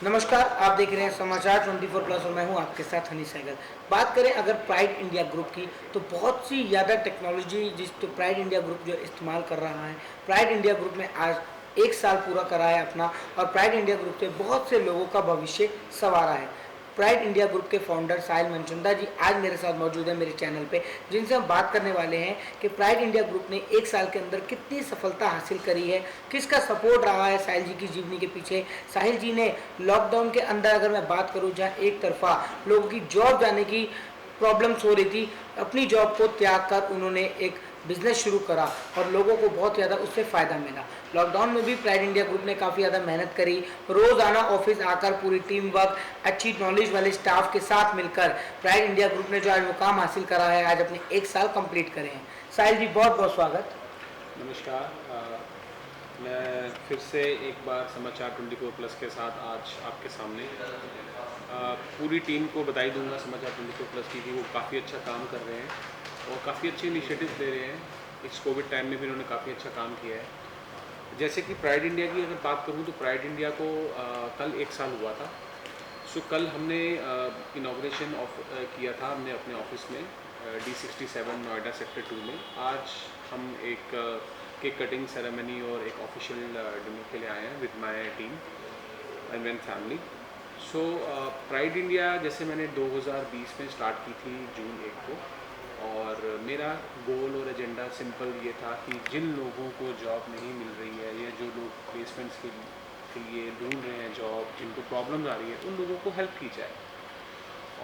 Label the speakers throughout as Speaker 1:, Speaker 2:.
Speaker 1: नमस्कार, आप देख रहे हैं समाचार 24 प्लस और मैं हूं आपके साथ हनी सहगल। बात करें अगर प्राइड इंडिया ग्रुप की, तो बहुत सी ज़्यादा टेक्नोलॉजी जिस तो प्राइड इंडिया ग्रुप जो इस्तेमाल कर रहा है। प्राइड इंडिया ग्रुप ने आज 1 साल पूरा करा है अपना, और प्राइड इंडिया ग्रुप से बहुत से लोगों का भविष्य संवारा है। प्राइड इंडिया ग्रुप के फाउंडर साहिल मनचंदा जी आज मेरे साथ मौजूद है मेरे चैनल पे, जिनसे हम बात करने वाले हैं कि प्राइड इंडिया ग्रुप ने 1 साल के अंदर कितनी सफलता हासिल करी है, किसका सपोर्ट रहा है साहिल जी की जीवनी के पीछे। साहिल जी ने लॉकडाउन के अंदर, अगर मैं बात करूं, जहां एक तरफा लोगों की जॉब जाने की प्रॉब्लम्स हो रही थी, अपनी जॉब को त्याग कर उन्होंने एक बिजनेस शुरू करा और लोगों को बहुत ज़्यादा उससे फ़ायदा मिला। लॉकडाउन में भी प्राइड इंडिया ग्रुप ने काफ़ी ज़्यादा मेहनत करी, रोज़ आना ऑफिस आकर पूरी टीम वर्क, अच्छी नॉलेज वाले स्टाफ के साथ मिलकर प्राइड इंडिया ग्रुप ने जो आज मुकाम हासिल करा है, आज अपने 1 साल कंप्लीट करे हैं। साहिल जी, बहुत बहुत स्वागत।
Speaker 2: नमस्कार। मैं फिर से एक बार समाचार 24 प्लस के साथ आज आपके सामने पूरी टीम को बधाई दूंगा समाचार 24 प्लस की कि वो काफ़ी अच्छा काम कर रहे हैं और काफ़ी अच्छे इनिशिएटिव ले रहे हैं। इस कोविड टाइम में भी उन्होंने काफ़ी अच्छा काम किया है। जैसे कि प्राइड इंडिया की अगर बात करूं तो प्राइड इंडिया को कल 1 साल हुआ था। सो कल हमने इनॉग्रेशन किया था हमने अपने ऑफिस में D67 नोएडा सेक्टर 2 में। आज हम एक केक कटिंग सेरेमनी और एक ऑफिशियल डिनर के लिए आए हैं with my team and family. So pride India जैसे मैंने 2020 में स्टार्ट की थी जून 1 को, और मेरा गोल और एजेंडा सिंपल ये था कि जिन लोगों को जॉब नहीं मिल रही है या जो लोग प्लेसमेंट्स के लिए ढूंढ रहे हैं जॉब, जिनको प्रॉब्लम्स आ रही है, उन लोगों को हेल्प की जाए।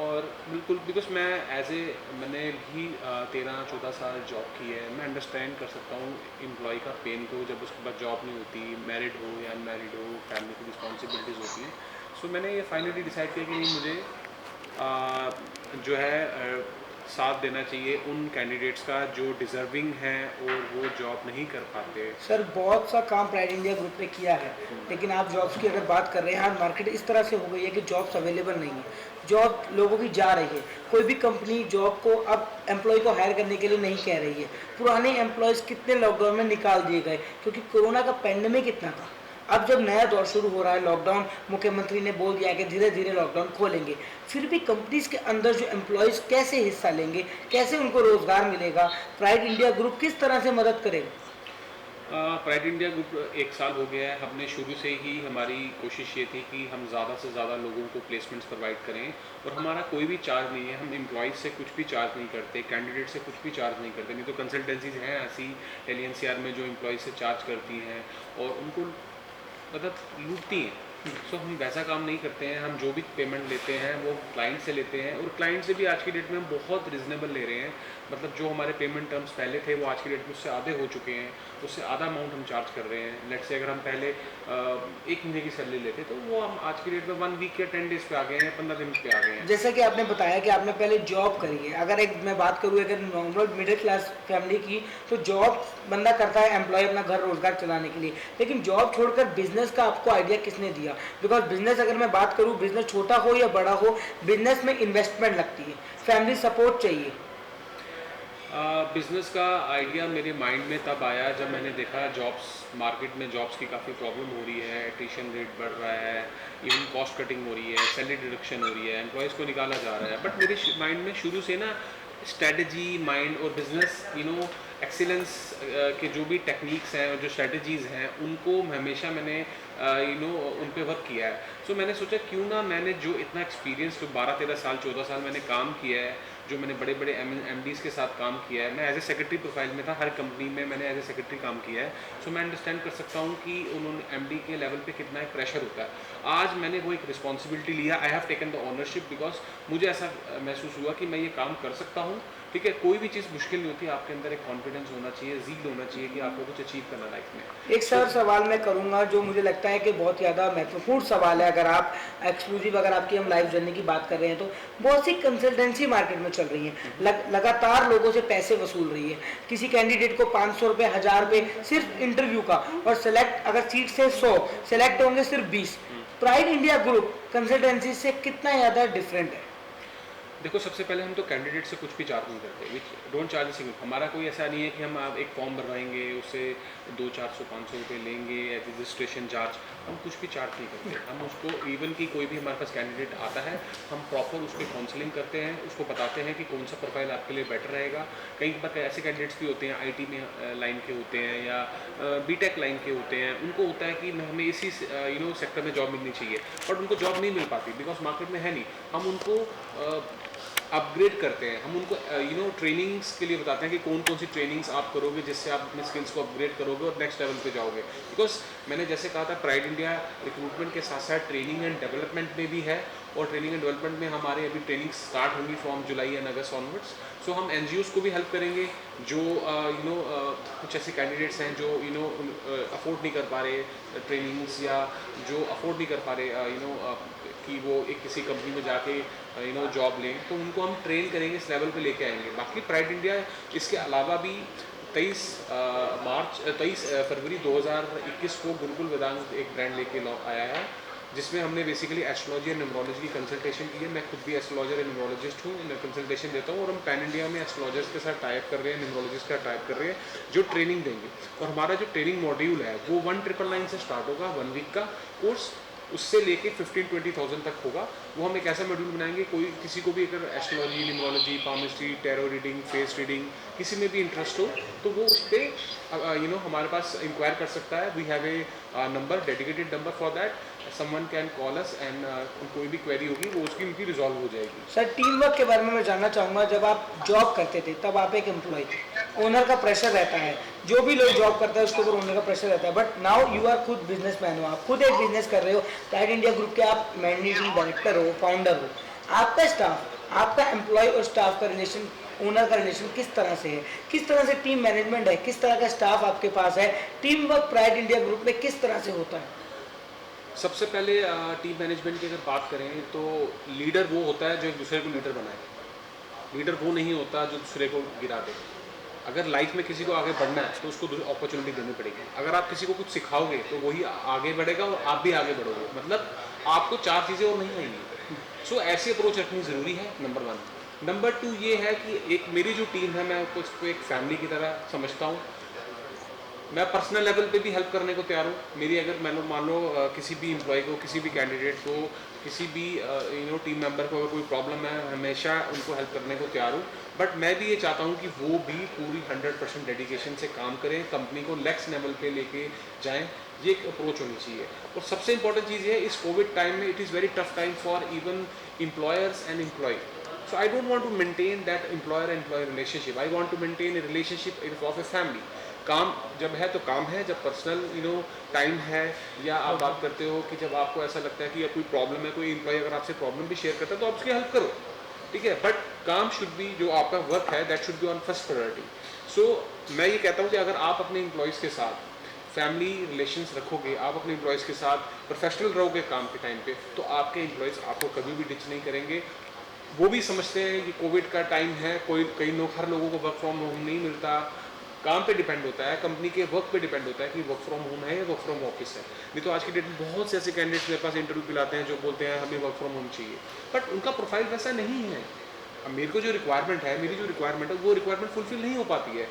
Speaker 2: और बिल्कुल बिकॉज मैंने भी 13-14 साल जॉब की है, मैं अंडरस्टैंड कर सकता हूँ एम्प्लॉय का पेन को जब उसके पास जॉब नहीं होती, मैरिड हो या अनमैरिड हो, फैमिली की रिस्पॉन्सिबिलिटीज़ होती हैं। सो मैंने ये फाइनली डिसाइड किया कि नहीं, मुझे जो है साथ देना चाहिए उन कैंडिडेट्स का जो डिज़र्विंग हैं और वो जॉब नहीं कर पाते।
Speaker 1: सर, बहुत सा काम प्राइड इंडिया ग्रुप ने किया है, लेकिन आप जॉब्स की अगर बात कर रहे हैं, आज मार्केट इस तरह से हो गई है कि जॉब्स अवेलेबल नहीं है। जॉब लोगों की जा रही है, कोई भी कंपनी जॉब को अब एम्प्लॉय को हायर करने के लिए नहीं कह रही है। पुराने एम्प्लॉयज़ कितने लॉकडाउन में निकाल दिए गए, क्योंकि कोरोना का पेंडेमिक इतना था। अब जब नया दौर शुरू हो रहा है, लॉकडाउन मुख्यमंत्री ने बोल दिया है कि धीरे धीरे लॉकडाउन खोलेंगे, फिर भी कंपनीज के अंदर जो एम्प्लॉयज़ कैसे हिस्सा लेंगे, कैसे उनको रोज़गार मिलेगा, प्राइड इंडिया ग्रुप किस तरह से मदद करेगा?
Speaker 2: प्राइड इंडिया ग्रुप 1 साल हो गया है। हमने शुरू से ही हमारी कोशिश ये थी कि हम ज़्यादा से ज़्यादा लोगों को प्लेसमेंट्स प्रोवाइड करें, और हमारा कोई भी चार्ज नहीं है। हम एम्प्लॉयज़ से कुछ भी चार्ज नहीं करते, कैंडिडेट से कुछ भी चार्ज नहीं करते। नहीं तो कंसल्टेंसीज हैं ऐसी LNCR में जो एम्प्लॉयज़ से चार्ज करती हैं और उनको मतलब लूटती हैं। सो हम वैसा काम नहीं करते हैं। हम जो भी पेमेंट लेते हैं वो क्लाइंट से लेते हैं, और क्लाइंट से भी आज की डेट में हम बहुत रिजनेबल ले रहे हैं। मतलब जो हमारे पेमेंट टर्म्स पहले थे वो आज की डेट में उससे आधे हो चुके हैं, उससे आधा अमाउंट हम चार्ज कर रहे हैं। लेट्स से अगर हम पहले 1 महीने की सैलरी लेते तो वो हम आज की डेट में 1 वीक या 10 डेज पे आ गए हैं, 15 दिन पे आ गए हैं।
Speaker 1: जैसा कि आपने बताया कि आपने पहले जॉब करी है, अगर एक मैं बात करूँ अगर नॉर्मल मिडिल क्लास फैमिली की, तो जॉब बंदा करता है एम्प्लॉय अपना घर रोजगार चलाने के लिए, लेकिन जॉब छोड़कर बिजनेस का आपको आइडिया किसने दिया? बिकॉज बिजनेस, अगर मैं बात करूँ, बिजनेस छोटा हो या बड़ा हो, बिजनेस में इन्वेस्टमेंट लगती है, फैमिली सपोर्ट चाहिए।
Speaker 2: बिज़नेस का आइडिया मेरे माइंड में तब आया जब मैंने देखा जॉब्स, मार्केट में जॉब्स की काफ़ी प्रॉब्लम हो रही है, एट्रिशन रेट बढ़ रहा है, इवन कॉस्ट कटिंग हो रही है, सैलरी डिडक्शन हो रही है, एम्प्लॉयज़ को निकाला जा रहा है। बट मेरे माइंड में शुरू से ना स्ट्रेटजी माइंड और बिजनेस एक्सीलेंस के जो भी टेक्निक्स हैं और जो स्ट्रेटजीज़ हैं उनको हमेशा मैंने उन पे वर्क किया है। सो मैंने सोचा क्यों ना मैंने जो इतना एक्सपीरियंस, जो 12-13 साल 14 साल मैंने काम किया है, जो मैंने बड़े बड़े MDs के साथ काम किया है, मैं एज ए सेक्रेटरी प्रोफाइल में था, हर कंपनी में मैंने एज ए सेक्रेटरी काम किया है। सो मैं अंडरस्टैंड कर सकता हूँ कि उन्होंने MD के लेवल पे कितना एक प्रेशर होता है। आज मैंने वो एक रिस्पॉन्सिबिलिटी लिया, I have taken the ownership, because मुझे ऐसा महसूस हुआ कि मैं ये काम कर सकता हूँ। ठीक है, कोई भी चीज़ मुश्किल नहीं होती, आपके अंदर एक कॉन्फिडेंस होना चाहिए, ज़ील होना चाहिए कि आपको कुछ अचीव करना लाइफ में।
Speaker 1: एक सर सवाल मैं करूंगा जो मुझे लगता है कि बहुत ज़्यादा महत्वपूर्ण सवाल है। अगर आप एक्सक्लूसिव, अगर आपकी हम लाइव जर्नी की बात कर रहे हैं, तो बहुत सी कंसल्टेंसी मार्केट में चल रही है, लगातार लोगों से पैसे वसूल रही है। किसी कैंडिडेट को 500 रुपये, 1000 रुपये सिर्फ इंटरव्यू का, और सेलेक्ट अगर सीट से 100 सेलेक्ट होंगे सिर्फ 20। प्राइड इंडिया ग्रुप कंसल्टेंसी से कितना ज़्यादा डिफरेंट है?
Speaker 2: देखो, सबसे पहले हम तो कैंडिडेट से कुछ भी चार्ज नहीं करते, विच डोंट चार्ज सिंगल। हमारा कोई ऐसा नहीं है कि हम आप एक फॉर्म भरवाएंगे, उससे 200-400-500 रुपये लेंगे एज रजिस्ट्रेशन चार्ज। हम कुछ भी चार्ज नहीं करते। हम उसको इवन कि कोई भी हमारे पास कैंडिडेट आता है, हम प्रॉपर उसकी काउंसलिंग करते हैं, उसको बताते हैं कि कौन सा प्रोफाइल आपके लिए बेटर रहेगा। कई बार ऐसे कैंडिडेट्स भी होते हैं आईटी में लाइन के होते हैं या बीटेक लाइन के होते हैं, उनको होता है कि हमें इसी सेक्टर में जॉब मिलनी चाहिए, बट उनको जॉब नहीं मिल पाती बिकॉज मार्केट में है नहीं। हम उनको अपग्रेड करते हैं, हम उनको ट्रेनिंग्स के लिए बताते हैं कि कौन कौन सी ट्रेनिंग्स आप करोगे जिससे आप अपने स्किल्स को अपग्रेड करोगे और नेक्स्ट लेवल पे जाओगे। बिकॉज मैंने जैसे कहा था, प्राइड इंडिया रिक्रूटमेंट के साथ साथ ट्रेनिंग एंड डेवलपमेंट में भी है, और ट्रेनिंग एंड डेवलपमेंट में हमारे अभी ट्रेनिंग स्टार्ट होंगी from July and August onwards. So हम एनजीओज़ को भी हेल्प करेंगे जो कुछ ऐसे कैंडिडेट्स हैं जो अफोर्ड नहीं कर पा रहे ट्रेनिंग्स, या जो अफोर्ड नहीं कर पा रहे कि वो एक किसी कंपनी में जाके जॉब लें, तो उनको हम ट्रेन करेंगे, इस लेवल पे लेके आएंगे। बाकी प्राइड इंडिया इसके अलावा भी 23 फरवरी 2021 को गुरुकुल वेदांत एक ब्रांड लेके आया है, जिसमें हमने बेसिकली एस्ट्रोलॉजी एंड न्यूमरोलॉजी की कंसल्टेशन की है। मैं खुद भी एस्ट्रोलॉजर एंड न्यूमरोलॉजिस्ट हूँ, मैं कंसल्टेशन देता हूँ, और हम पैन इंडिया में एस्ट्रोलॉजर्स के साथ टाइप कर रहे हैं, न्यूमरोलॉजिस्ट का टाइप कर रहे हैं जो ट्रेनिंग देंगे। और हमारा जो ट्रेनिंग मॉड्यूल है वो 1999 से स्टार्ट होगा, 1 वीक का कोर्स, उससे लेके 15-20,000 तक होगा। वो हम एक ऐसा मॉड्यूल बनाएंगे, कोई किसी को भी अगर astrology, numerology, palmistry, tarot reading, face reading किसी में भी इंटरेस्ट हो, तो वो उस पर हमारे पास इंक्वायर कर सकता है। We have a number, dedicated number for that, someone can call us and कोई भी क्वेरी होगी वो उसकी उनकी रिजॉल्व हो जाएगी।
Speaker 1: सर, टीम वर्क के बारे में मैं जानना चाहूँगा। जब आप जॉब करते थे तब आप एक एम्प्लॉय थे, ओनर का प्रेशर रहता है, जो भी लोग जॉब करते हैं उसके ऊपर ओनर का प्रेशर रहता है, बट नाउ यू आर खुद बिजनेसमैन हो, आप खुद एक बिजनेस कर रहे हो, प्राइड इंडिया ग्रुप के आप मैनेजिंग डायरेक्टर हो, फाउंडर हो। आपका स्टाफ, आपका एम्प्लॉय और स्टाफ का रिलेशन, ओनर का रिलेशन किस तरह से है, किस तरह से टीम मैनेजमेंट है, किस तरह का स्टाफ आपके पास है, team work pride India group में किस तरह से होता है?
Speaker 2: सबसे पहले टीम मैनेजमेंट की अगर बात करें तो लीडर वो होता है जो एक दूसरे को लीडर बनाए। लीडर वो नहीं होता जो दूसरे को गिरा दे। अगर लाइफ में किसी को आगे बढ़ना है तो उसको अपॉर्चुनिटी देनी पड़ेगी। अगर आप किसी को कुछ सिखाओगे तो वही आगे बढ़ेगा और आप भी आगे बढ़ोगे, मतलब आपको 4 चीज़ें और नहीं आएंगी। सो ऐसी अप्रोच रखनी ज़रूरी है, नंबर 1। नंबर 2 ये है कि एक मेरी जो टीम है, मैं उसको एक फैमिली की तरह समझता हूँ। मैं पर्सनल लेवल पे भी हेल्प करने को तैयार हूँ। मेरी अगर मान लो किसी भी एम्प्लॉय को, किसी भी कैंडिडेट को, किसी भी टीम मेंबर को अगर कोई प्रॉब्लम है, हमेशा उनको हेल्प करने को तैयार हूँ। बट मैं भी ये चाहता हूँ कि वो भी पूरी 100% डेडिकेशन से काम करें, कंपनी को नेक्स्ट लेवल पे लेके जाएं। ये एक अप्रोच होनी चाहिए। और सबसे इंपॉर्टेंट चीज़ है, इस कोविड टाइम में it is very tough time for even employers and employ. So I don't want to maintain that employer-employee relationship. I want to maintain a relationship of a family. काम जब है तो काम है, जब पर्सनल टाइम है, या आप बात करते हो कि जब आपको ऐसा लगता है कि या कोई प्रॉब्लम है, कोई एम्प्लॉय अगर आपसे प्रॉब्लम भी शेयर करता है तो आप उसकी हेल्प करो, ठीक है। बट काम शुड बी, जो आपका वर्क है that should be on first priority. So मैं ये कहता हूँ कि अगर आप अपने एम्प्लॉयज़ के साथ फैमिली रिलेशंस रखोगे, आप अपने एम्प्लॉयज़ के साथ प्रोफेशनल रहोगे काम के टाइम पे, तो आपके एम्प्लॉयज़ आपको कभी भी डिच नहीं करेंगे। वो भी समझते हैं कि कोविड का टाइम है, हर लोगों को वर्क फ्रॉम होम नहीं मिलता, काम पे डिपेंड होता है, कंपनी के वर्क पे डिपेंड होता है कि वर्क फ्रॉम होम है या वर्क फ्रॉम ऑफिस है। नहीं तो आज की डेट में बहुत से ऐसे कैंडिडेट्स मेरे पास इंटरव्यू पे लाते हैं जो बोलते हैं हमें वर्क फ्रॉम होम चाहिए, बट उनका प्रोफाइल वैसा नहीं है। अब मेरे को जो रिक्वायरमेंट है, मेरी जो रिक्वायरमेंट है वो रिक्वायरमेंट फुलफिल नहीं हो पाती है,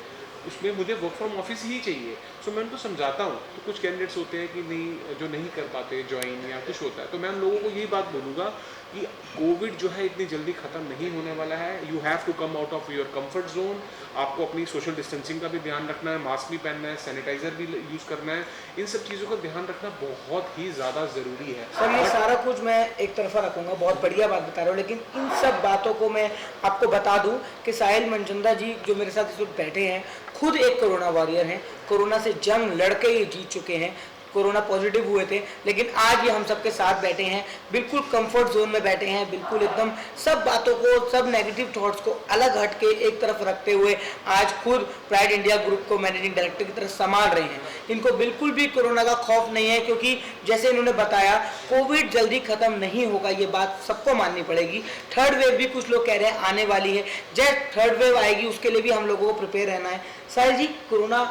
Speaker 2: उसमें मुझे वर्क फ्रॉम ऑफिस ही चाहिए। सो मैं उनको समझाता हूँ। तो कुछ कैंडिडेट्स होते हैं कि नहीं, जो नहीं कर पाते ज्वाइन या कुछ होता है, तो मैं उन लोगों को यही बात बोलूँगा कि कोविड जो है इतनी जल्दी ख़त्म नहीं होने वाला है। You have to come out of your comfort zone. आपको अपनी सोशल डिस्टेंसिंग का भी ध्यान रखना है, मास्क भी पहनना है, सैनिटाइज़र भी यूज़ करना है। इन सब चीज़ों का ध्यान रखना बहुत ही ज़्यादा ज़रूरी है।
Speaker 1: सर, ये सारा कुछ मैं एक तरफा रखूँगा, बहुत बढ़िया बात बता रहा हूँ, लेकिन इन सब बातों को मैं आपको बता दूँ कि साहिल मंजुंदा जी जो मेरे साथ इस वक्त बैठे हैं, खुद एक कोरोना वॉरियर हैं, कोरोना से जंग लड़के ये जीत चुके हैं, कोरोना पॉजिटिव हुए थे, लेकिन आज ये हम सबके साथ बैठे हैं, बिल्कुल कंफर्ट जोन में बैठे हैं, बिल्कुल एकदम सब बातों को, सब नेगेटिव थॉट्स को अलग हट के एक तरफ रखते हुए आज खुद प्राइड इंडिया ग्रुप को मैनेजिंग डायरेक्टर की तरह संभाल रहे हैं। इनको बिल्कुल भी कोरोना का खौफ नहीं है, क्योंकि जैसे इन्होंने बताया कोविड जल्दी खत्म नहीं होगा, ये बात सबको माननी पड़ेगी। थर्ड वेव भी कुछ लोग कह रहे हैं आने वाली है, जब थर्ड वेव आएगी उसके लिए भी हम लोगों को प्रिपेयर रहना है। साहिल जी, कोरोना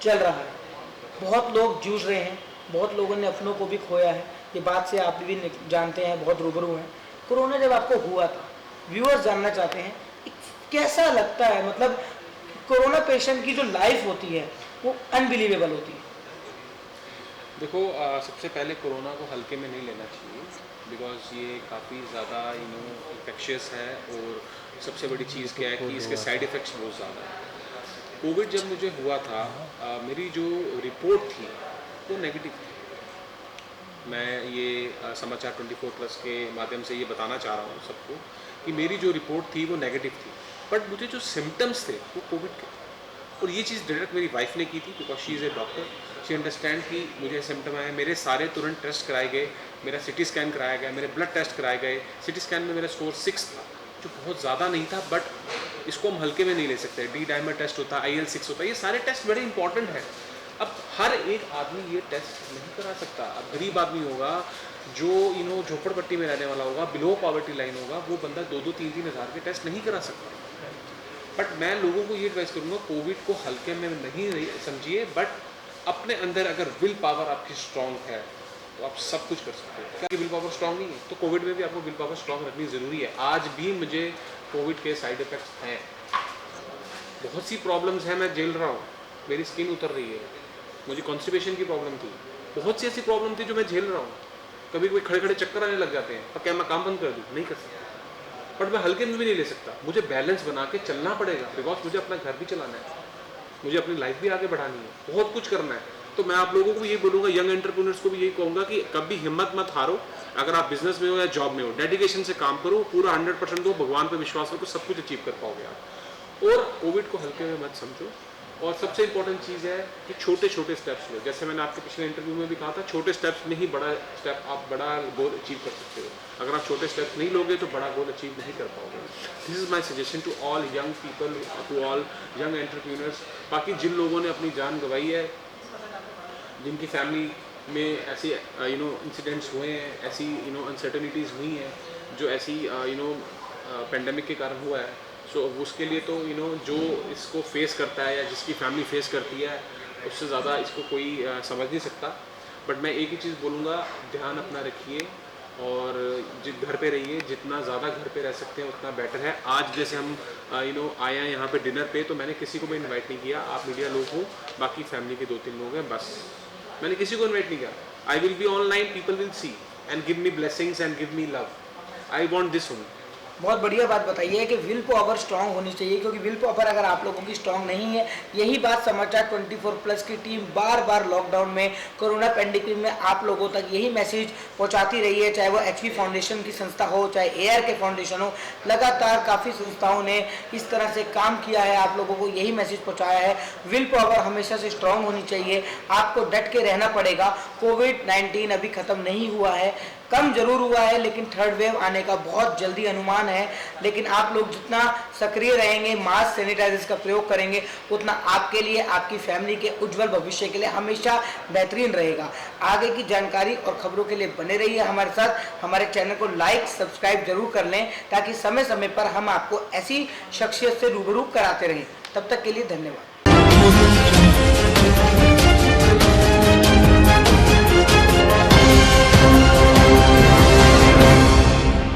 Speaker 1: चल रहा है, बहुत लोग जूझ रहे हैं, बहुत लोगों ने अपनों को भी खोया है, ये बात से आप भी जानते हैं, बहुत रूबरू हैं। कोरोना जब आपको हुआ था व्यूअर्स जानना चाहते हैं कैसा लगता है, मतलब कोरोना पेशेंट की जो लाइफ होती है वो अनबिलीवेबल होती है।
Speaker 2: देखो सबसे पहले कोरोना को हल्के में नहीं लेना चाहिए, बिकॉज ये काफ़ी ज़्यादा इन्फेक्शियस है, और सबसे बड़ी चीज़ क्या है कि इसके साइड इफ़ेक्ट्स बहुत ज़्यादा है। कोविड जब मुझे हुआ था, मेरी जो रिपोर्ट थी वो नेगेटिव थी। मैं ये समाचार 24+ के माध्यम से ये बताना चाह रहा हूँ सबको कि मेरी जो रिपोर्ट थी वो नेगेटिव थी, बट मुझे जो सिम्टम्स थे वो कोविड के। और ये चीज़ डायरेक्ट मेरी वाइफ ने की थी, because she is a doctor, she understand कि मुझे सिम्टम आए। मेरे सारे तुरंत टेस्ट कराए गए, मेरा सिटी स्कैन कराया गया, मेरे ब्लड टेस्ट कराए गए। सिटी स्कैन में मेरा स्कोर 6 था, जो बहुत ज़्यादा नहीं था, बट इसको हम हल्के में नहीं ले सकते। डी डायमर टेस्ट होता है, IL-6 होता है, ये सारे टेस्ट बड़े इंपॉर्टेंट हैं। अब हर एक आदमी ये टेस्ट नहीं करा सकता। अब गरीब आदमी होगा, जो झोपड़पट्टी में रहने वाला होगा, बिलो पॉवर्टी लाइन होगा, वो बंदा 2-2, 3-3 हज़ार के टेस्ट नहीं करा सकता। बट मैं लोगों को ये एडवाइस करूँगा, कोविड को हल्के में नहीं समझिए, बट अपने अंदर अगर विल पावर आपकी स्ट्रांग है तो आप सब कुछ कर सकते हो। क्या विल पावर स्ट्रांग नहीं है तो कोविड में भी आपको विल पावर स्ट्रांग रखनी ज़रूरी है। आज भी मुझे कोविड के साइड इफ़ेक्ट्स हैं, बहुत सी प्रॉब्लम्स हैं, मैं झेल रहा हूँ, मेरी स्किन उतर रही है, मुझे कॉन्स्टिपेशन की प्रॉब्लम थी, बहुत सी ऐसी प्रॉब्लम थी जो मैं झेल रहा हूँ। कभी कोई खड़े खड़े चक्कर आने लग जाते हैं, अब क्या मैं काम बंद कर दूँ? नहीं कर सकता। बट मैं हल्के में भी नहीं ले सकता, मुझे बैलेंस बना के चलना पड़ेगा, बिकॉज मुझे अपना घर भी चलाना है, मुझे अपनी लाइफ भी आगे बढ़ानी है, बहुत कुछ करना है। तो मैं आप लोगों को ये बोलूँगा, यंग एंटरप्रेन्योर्स को भी यही कहूँगा कि कभी हिम्मत मत हारो। अगर आप बिजनेस में हो या जॉब में हो, डेडिकेशन से काम करो, पूरा 100% दो, भगवान पर विश्वास रखो, सब कुछ अचीव कर पाओगे आप। और कोविड को हल्के में मत समझो। और सबसे इंपॉर्टेंट चीज़ है कि छोटे छोटे स्टेप्स लो। जैसे मैंने आपके पिछले इंटरव्यू में भी कहा था, छोटे स्टेप्स में ही बड़ा स्टेप, आप बड़ा गोल अचीव कर सकते हो। अगर आप छोटे स्टेप्स नहीं लोगे तो बड़ा गोल अचीव नहीं कर पाओगे। This is my suggestion to all young people, to all young entrepreneurs. बाकी जिन लोगों ने अपनी जान गंवाई है, जिनकी फैमिली में ऐसे इंसिडेंट्स हुए हैं, ऐसी अनसर्टेनिटीज़ हुई हैं, जो ऐसी पेंडेमिक के कारण हुआ है, सो उसके लिए तो जो इसको फेस करता है या जिसकी फैमिली फेस करती है, उससे ज़्यादा इसको कोई समझ नहीं सकता। बट मैं एक ही चीज़ बोलूँगा, ध्यान अपना रखिए और घर पे रहिए, जितना ज़्यादा घर पे रह सकते हैं उतना बेटर है। आज जैसे हम आए हैं यहाँ पे डिनर पे, तो मैंने किसी को भी इनवाइट नहीं किया। आप मीडिया लोग हो, बाकी फैमिली के 2-3 लोग हैं, बस मैंने किसी को इन्वाइट नहीं किया। I will be online, people will see and give me blessings and give me love. I want this only.
Speaker 1: बहुत बढ़िया बात बताइए है कि विल पावर स्ट्रांग होनी चाहिए, क्योंकि विल पावर अगर आप लोगों की स्ट्रांग नहीं है, यही बात समाचार 24+ की टीम बार बार लॉकडाउन में, कोरोना पेंडेमिक में आप लोगों तक यही मैसेज पहुंचाती रही है। चाहे वो HP फाउंडेशन की संस्था हो, चाहे AR के फाउंडेशन हो, लगातार काफ़ी संस्थाओं ने इस तरह से काम किया है, आप लोगों को यही मैसेज पहुँचाया है। विल पावर हमेशा से स्ट्रांग होनी चाहिए, आपको डट के रहना पड़ेगा। कोविड-19 अभी ख़त्म नहीं हुआ है, कम जरूर हुआ है, लेकिन थर्ड वेव आने का बहुत जल्दी अनुमान है। लेकिन आप लोग जितना सक्रिय रहेंगे, मास्क सैनिटाइजर्स का प्रयोग करेंगे, उतना आपके लिए, आपकी फैमिली के उज्जवल भविष्य के लिए हमेशा बेहतरीन रहेगा। आगे की जानकारी और खबरों के लिए बने रहिए हमारे साथ। हमारे चैनल को लाइक सब्सक्राइब जरूर कर लें, ताकि समय समय पर हम आपको ऐसी शख्सियत से रूबरू कराते रहें। तब तक के लिए धन्यवाद।